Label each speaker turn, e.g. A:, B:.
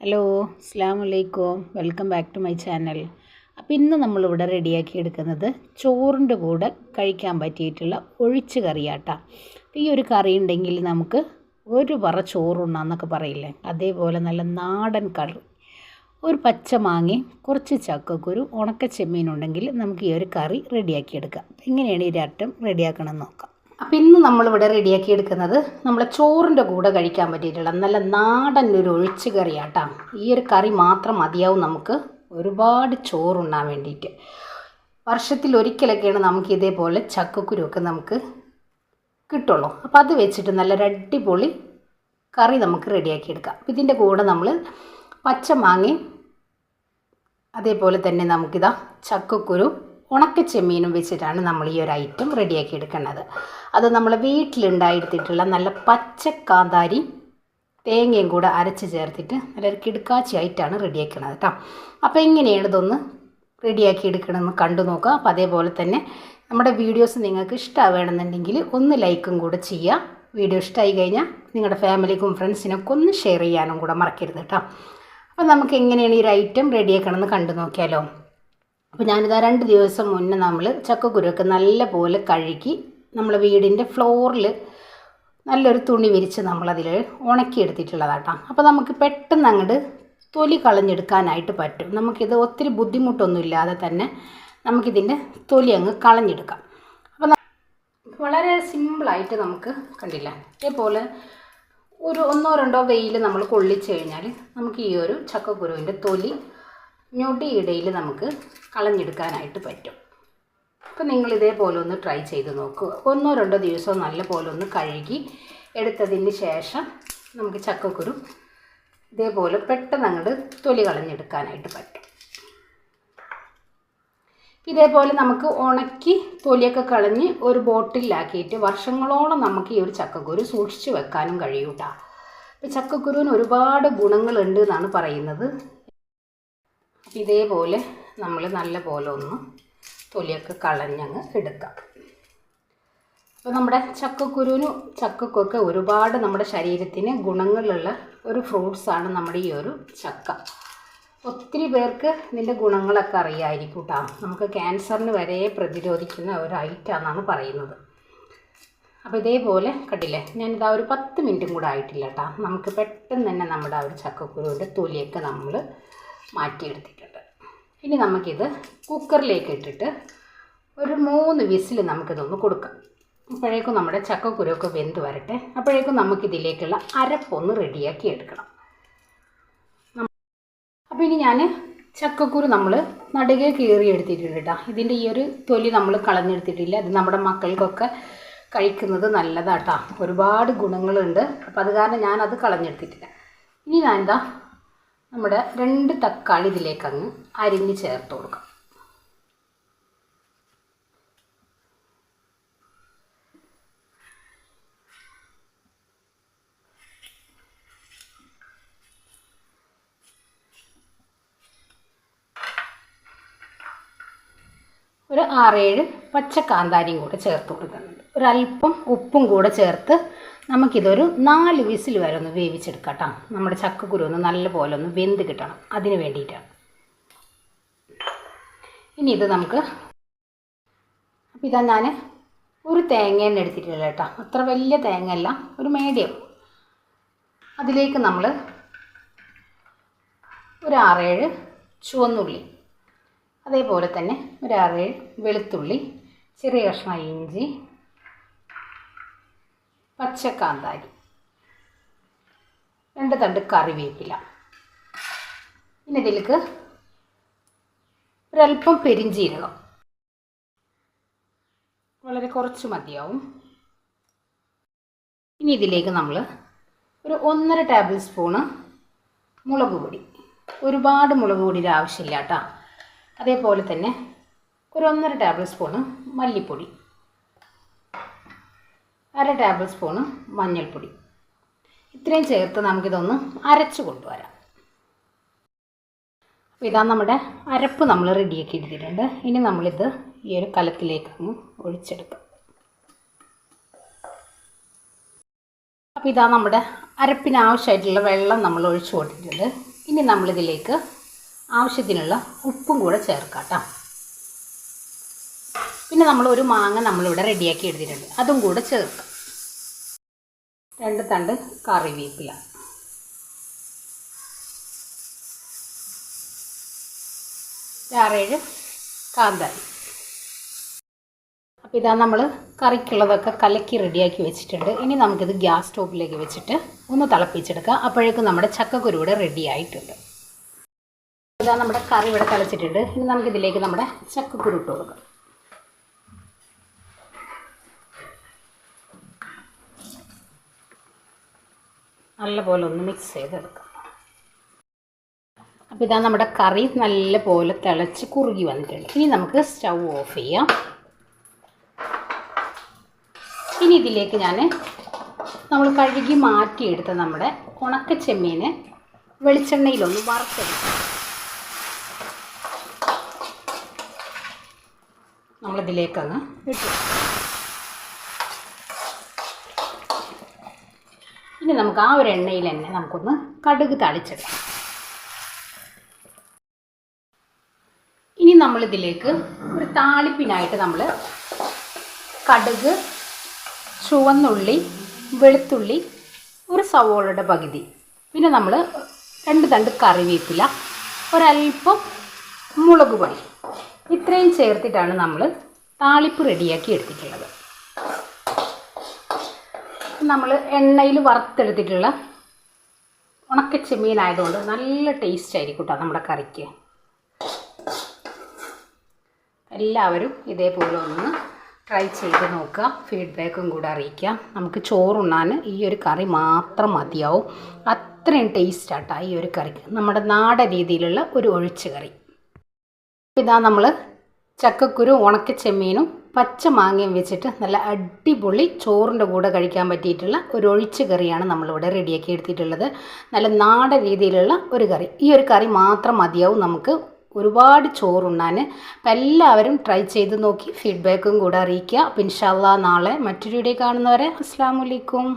A: Hello അസ്സലാമു അലൈക്കും welcome back to my channel. അപ്പോൾ ഇന്ന് നമ്മളിവിടെ റെഡിയാക്കി എടുക്കുന്നത് ചോറിൻ്റെ കൂടെ കഴിക്കാൻ പറ്റിയിട്ടുള്ള ഒഴിച്ച് കറിയാട്ടാ. അപ്പോൾ ഈ ഒരു കറി ഉണ്ടെങ്കിൽ നമുക്ക് ഒരു പറ ചോറുണ്ണാന്നൊക്കെ പറയില്ലേ, അതേപോലെ നല്ല നാടൻ കറി. ഒരു പച്ച മാങ്ങയും കുറച്ച് ചക്കക്കുരു ഉണക്ക ചെമ്മീനുണ്ടെങ്കിൽ നമുക്ക് ഈ ഒരു കറി റെഡിയാക്കി എടുക്കാം. എങ്ങനെയാണ് ഈ രട്ടം റെഡിയാക്കണമെന്ന് നോക്കാം. അപ്പോൾ ഇന്ന് നമ്മളിവിടെ റെഡിയാക്കി എടുക്കുന്നത് നമ്മളെ ചോറിൻ്റെ കൂടെ കഴിക്കാൻ പറ്റിയിട്ടുള്ള നല്ല നാടൻ ഒരു ഒഴിച്ച് കറിയാട്ടാ. ഈ ഒരു കറി മാത്രം മതിയാവും നമുക്ക് ഒരുപാട് ചോറുണ്ണാൻ വേണ്ടിയിട്ട്. വർഷത്തിൽ ഒരിക്കലൊക്കെയാണ് നമുക്ക് ഇതേപോലെ ചക്കക്കുരുവൊക്കെ നമുക്ക് കിട്ടുള്ളൂ. അപ്പോൾ അത് വെച്ചിട്ട് നല്ലൊരു അടിപൊളി കറി നമുക്ക് റെഡിയാക്കി എടുക്കാം. അപ്പോൾ ഇതിൻ്റെ കൂടെ നമ്മൾ പച്ച മാങ്ങയും അതേപോലെ തന്നെ നമുക്കിതാ ചക്കക്കുരു ഉണക്ക ചെമ്മീനും വെച്ചിട്ടാണ് നമ്മൾ ഈ ഒരു ഐറ്റം റെഡിയാക്കി എടുക്കുന്നത്. അത് നമ്മൾ വീട്ടിലുണ്ടായെടുത്തിട്ടുള്ള നല്ല പച്ചക്കാന്താരി തേങ്ങയും കൂടെ അരച്ച് ചേർത്തിട്ട് നല്ലൊരു കിടുക്കാച്ചി ആയിട്ടാണ് റെഡിയാക്കുന്നത് കേട്ടോ. അപ്പോൾ ഇങ്ങനെയാണ് ഇതൊന്ന് റെഡിയാക്കി എടുക്കണമെന്ന് കണ്ടു നോക്കുക. അപ്പോൾ അതേപോലെ തന്നെ നമ്മുടെ വീഡിയോസ് നിങ്ങൾക്ക് ഇഷ്ടമാവുകയാണെന്നുണ്ടെങ്കിൽ ഒന്ന് ലൈക്കും കൂടെ ചെയ്യുക. വീഡിയോ ഇഷ്ടമായി കഴിഞ്ഞാൽ നിങ്ങളുടെ ഫാമിലിക്കും ഫ്രണ്ട്സിനൊക്കെ ഒന്ന് ഷെയർ ചെയ്യാനും കൂടെ മറക്കരുത് കേട്ടോ. അപ്പോൾ നമുക്ക് എങ്ങനെയാണ് ഈ ഒരു ഐറ്റം റെഡിയാക്കണമെന്ന് കണ്ടു നോക്കിയാലോ. അപ്പോൾ ഞാനിതാ 2 ദിവസം മുന്നേ നമ്മൾ ചക്കക്കുരുവൊക്കെ നല്ല പോലെ കഴുകി നമ്മൾ വീടിൻ്റെ ഫ്ലോറിൽ നല്ലൊരു തുണി വിരിച്ച് നമ്മളതിൽ ഉണക്കിയെടുത്തിട്ടുള്ളതാട്ടോ. അപ്പോൾ നമുക്ക് പെട്ടെന്ന് അങ്ങോട്ട് തൊലി കളഞ്ഞെടുക്കാനായിട്ട് പറ്റും. നമുക്കിത് ഒത്തിരി ബുദ്ധിമുട്ടൊന്നും ഇല്ലാതെ തന്നെ നമുക്കിതിൻ്റെ തൊലി അങ്ങ് കളഞ്ഞെടുക്കാം. അപ്പോൾ വളരെ സിമ്പിളായിട്ട് നമുക്ക് കണ്ടില്ല, ഇതേപോലെ ഒരു 1-2 വെയിൽ നമ്മൾ കൊള്ളിച്ച് കഴിഞ്ഞാൽ നമുക്ക് ഈ ഒരു ചക്കക്കുരുവിൻ്റെ തൊലി ഞൊടിയിടയിൽ നമുക്ക് കളഞ്ഞെടുക്കാനായിട്ട് പറ്റും. അപ്പോൾ നിങ്ങൾ ഇതേപോലെ ഒന്ന് ട്രൈ ചെയ്ത് നോക്കുക. 1-2 ദിവസം നല്ല പോലെ ഒന്ന് കഴുകി എടുത്തതിന് ശേഷം നമുക്ക് ചക്കക്കുരു ഇതേപോലെ പെട്ടെന്ന് അങ്ങോട്ട് തൊലി കളഞ്ഞെടുക്കാനായിട്ട് പറ്റും. ഇതേപോലെ നമുക്ക് ഉണക്കി തൊലിയൊക്കെ കളഞ്ഞ് ഒരു ബോട്ടിലാക്കിയിട്ട് വർഷങ്ങളോളം നമുക്ക് ഈ ഒരു ചക്കക്കുരു സൂക്ഷിച്ച് വെക്കാനും കഴിയൂട്ടാ. അപ്പോൾ ചക്കക്കുരുവിന് ഒരുപാട് ഗുണങ്ങളുണ്ട് എന്നാണ് പറയുന്നത്. ഇതേപോലെ നമ്മൾ നല്ല പോലെ ഒന്ന് തൊലിയൊക്കെ കളഞ്ഞങ്ങ് എടുക്കാം. അപ്പോൾ നമ്മുടെ ചക്കക്കൊക്കെ ഒരുപാട് നമ്മുടെ ശരീരത്തിന് ഗുണങ്ങളുള്ള ഒരു ഫ്രൂട്ട്സാണ് നമ്മുടെ ഈ ഒരു ചക്ക. ഒത്തിരി പേർക്ക് ഇതിൻ്റെ ഗുണങ്ങളൊക്കെ അറിയാമായിരിക്കും കേട്ടോ. നമുക്ക് ക്യാൻസറിന് വരെ പ്രതിരോധിക്കുന്ന ഒരു ഐറ്റമാണെന്നാണ് പറയുന്നത്. അപ്പോൾ ഇതേപോലെ കണ്ടില്ലേ, ഞാനിതാ ഒരു 10 മിനിറ്റും കൂടെ ആയിട്ടില്ല കേട്ടോ. നമുക്ക് പെട്ടെന്ന് തന്നെ നമ്മുടെ ആ ഒരു ചക്കക്കുരുവിൻ്റെ തൊലിയൊക്കെ നമ്മൾ മാറ്റിയെടുത്തിട്ടുണ്ട്. ഇനി നമുക്കിത് കുക്കറിലേക്ക് ഇട്ടിട്ട് ഒരു 3 വിസിൽ നമുക്കിതൊന്ന് കൊടുക്കാം. അപ്പോഴേക്കും നമ്മുടെ ചക്കക്കുരുവൊക്കെ വെന്ത് വരട്ടെ. അപ്പോഴേക്കും നമുക്കിതിലേക്കുള്ള അരപ്പൊന്ന് റെഡിയാക്കി എടുക്കണം. അപ്പോൾ ഇനി ഞാൻ ചക്കക്കുരു നമ്മൾ നടുകെ കീറി എടുത്തിട്ടുണ്ട് കേട്ടോ. ഇതിൻ്റെ ഈ ഒരു തൊലി നമ്മൾ കളഞ്ഞെടുത്തിട്ടില്ല. ഇത് നമ്മുടെ മക്കൾക്കൊക്കെ കഴിക്കുന്നത് നല്ലതാട്ടോ, ഒരുപാട് ഗുണങ്ങളുണ്ട്. അപ്പോൾ അത് കാരണം ഞാനത് കളഞ്ഞെടുത്തിട്ടില്ല. ഇനി ഞാനിതാ നമ്മുടെ 2 തക്കാളി ഇതിലേക്ക് അങ്ങ് അരിഞ്ഞ് ചേർത്ത് കൊടുക്കാം. ഒരു 6-7 പച്ചക്കാന്താരിയും കൂടെ ചേർത്ത് കൊടുക്കുന്നുണ്ട്. ഒരല്പം ഉപ്പും കൂടെ ചേർത്ത് നമുക്കിതൊരു 4 വിസിൽ വരെ ഒന്ന് വേവിച്ചെടുക്കാം കേട്ടോ. നമ്മുടെ ചക്കക്കുരു ഒന്ന് നല്ല പോലെ ഒന്ന് വെന്ത് കിട്ടണം, അതിന് വേണ്ടിയിട്ടാണ്. ഇനി ഇത് നമുക്ക്, അപ്പോൾ ഇതാ ഞാൻ ഒരു തേങ്ങ എടുത്തിട്ടില്ല കേട്ടോ. അത്ര വലിയ തേങ്ങയല്ല, ഒരു മീഡിയം. അതിലേക്ക് നമ്മൾ ഒരു 6-7 ചുവന്നുള്ളി, അതേപോലെ തന്നെ ഒരു 6-7 വെളുത്തുള്ളി, ചെറിയ കഷ്ണം ഇഞ്ചി, പച്ചക്കാന്താരി, 2 തണ്ട് കറിവേപ്പില. പിന്നെ ഇതിലേക്ക് ഒരല്പം പെരിഞ്ചീരകം, വളരെ കുറച്ച് മതിയാവും. ഇനി ഇതിലേക്ക് നമ്മൾ ഒരു 1.5 ടേബിൾ സ്പൂണ് മുളക് പൊടി, ഒരുപാട് മുളക് പൊടിയുടെ ആവശ്യമില്ല കേട്ടോ. അതേപോലെ തന്നെ ഒരു 1.5 ടേബിൾ സ്പൂണ് മല്ലിപ്പൊടി, 1/2 ടേബിൾ സ്പൂണ് മഞ്ഞൾപ്പൊടി. ഇത്രയും ചേർത്ത് നമുക്കിതൊന്ന് അരച്ച് കൊണ്ടുവരാം. അപ്പോൾ ഇതാ നമ്മുടെ അരപ്പ് നമ്മൾ റെഡിയാക്കി എടുത്തിട്ടുണ്ട്. ഇനി നമ്മളിത് ഈ ഒരു കലത്തിലേക്ക് അങ്ങ് ഒഴിച്ചെടുക്കാം. അപ്പോൾ ഇതാ നമ്മുടെ അരപ്പിന് ആവശ്യമായിട്ടുള്ള വെള്ളം നമ്മൾ ഒഴിച്ചു കൊടുത്തിട്ടുണ്ട്. ഇനി നമ്മളിതിലേക്ക് ആവശ്യത്തിനുള്ള ഉപ്പും കൂടെ ചേർക്കാം കേട്ടോ. പിന്നെ നമ്മൾ ഒരു മാങ്ങ നമ്മളിവിടെ റെഡിയാക്കി എടുത്തിട്ടുണ്ട്, അതും കൂടെ ചേർക്കാം. 2 തണ്ട് കറിവേപ്പില, 6-7 കാന്താരി. അപ്പോൾ ഇതാ നമ്മൾ കറിക്കുള്ളതൊക്കെ കലക്കി റെഡിയാക്കി വെച്ചിട്ടുണ്ട്. ഇനി നമുക്കിത് ഗ്യാസ് സ്റ്റോപ്പിലേക്ക് വെച്ചിട്ട് ഒന്ന് തിളപ്പിച്ചെടുക്കാം. അപ്പോഴേക്കും നമ്മുടെ ചക്കക്കുരു ഇവിടെ റെഡി ആയിട്ടുണ്ട്. ഇതാ നമ്മുടെ കറി ഇവിടെ തിളച്ചിട്ടുണ്ട്. ഇനി നമുക്കിതിലേക്ക് നമ്മുടെ ചക്കക്കുരു ഇട്ട് കൊടുക്കാം. നല്ലപോലെ ഒന്ന് മിക്സ് ചെയ്തെടുക്കാം. അപ്പോൾ ഇതാ നമ്മുടെ കറി നല്ലപോലെ തിളച്ച് കുറുകി വന്നിട്ടുണ്ട്. ഇനി നമുക്ക് സ്റ്റൗ ഓഫ് ചെയ്യാം. ഇനി ഇതിലേക്ക് നമ്മൾ കഴുകി മാറ്റിയെടുത്ത നമ്മുടെ ഉണക്ക ചെമ്മീനെ വെളിച്ചെണ്ണയിലൊന്ന് വറുത്തെടുക്കാം. നമ്മളിതിലേക്കങ്ങ് ഇട്ടു. ഇനി നമുക്ക് ആ ഒരു എണ്ണയിൽ തന്നെ നമുക്കൊന്ന് കടുക് താളിച്ചെടുക്കാം. ഇനി നമ്മളിതിലേക്ക് ഒരു താളിപ്പിനായിട്ട് നമ്മൾ കടുക്, ചുവന്നുള്ളി, വെളുത്തുള്ളി, ഒരു സവോളയുടെ പകുതി, പിന്നെ നമ്മൾ 2 തണ്ട് കറിവേപ്പില, ഒരൽപ്പം മുളക് പൊടി, ഇത്രയും ചേർത്തിട്ടാണ് നമ്മൾ താളിപ്പ് റെഡിയാക്കി എടുത്തിട്ടുള്ളത്. നമ്മൾ എണ്ണയിൽ വറുത്തെടുത്തിട്ടുള്ള ഉണക്ക ചെമ്മീനായതുകൊണ്ട് നല്ല ടേസ്റ്റ് ആയിരിക്കും കേട്ടോ നമ്മുടെ കറിക്ക്. എല്ലാവരും ഇതേപോലെ ഒന്ന് ട്രൈ ചെയ്ത് നോക്കുക, ഫീഡ്ബാക്കും കൂടെ അറിയിക്കുക. നമുക്ക് ചോറുണ്ണാൻ ഈ ഒരു കറി മാത്രം മതിയാവും, അത്രയും ടേസ്റ്റാട്ടോ ഈ ഒരു കറിക്ക്. നമ്മുടെ നാടൻ രീതിയിലുള്ള ഒരു ഒഴിച്ച് കറി. ഇതാ നമ്മൾ ചക്കക്കുരു, ഉണക്ക ചെമ്മീനും പച്ച മാങ്ങയും വെച്ചിട്ട് നല്ല അടിപൊളി ചോറിൻ്റെ കൂടെ കഴിക്കാൻ പറ്റിയിട്ടുള്ള ഒരു ഒഴിച്ച് കറിയാണ് നമ്മളിവിടെ റെഡിയാക്കി എടുത്തിട്ടുള്ളത്. നല്ല നാടൻ രീതിയിലുള്ള ഒരു കറി. ഈ ഒരു കറി മാത്രം മതിയാവും നമുക്ക് ഒരുപാട് ചോറുണ്ണാൻ. അപ്പം എല്ലാവരും ട്രൈ ചെയ്ത് നോക്കി ഫീഡ്ബാക്കും കൂടെ അറിയിക്കുക. അപ്പം ഇൻഷാ അല്ലാഹ് നാളെ മറ്റൊരു വീഡിയോ കാണുന്നവരെ അസ്സലാമു അലൈക്കും.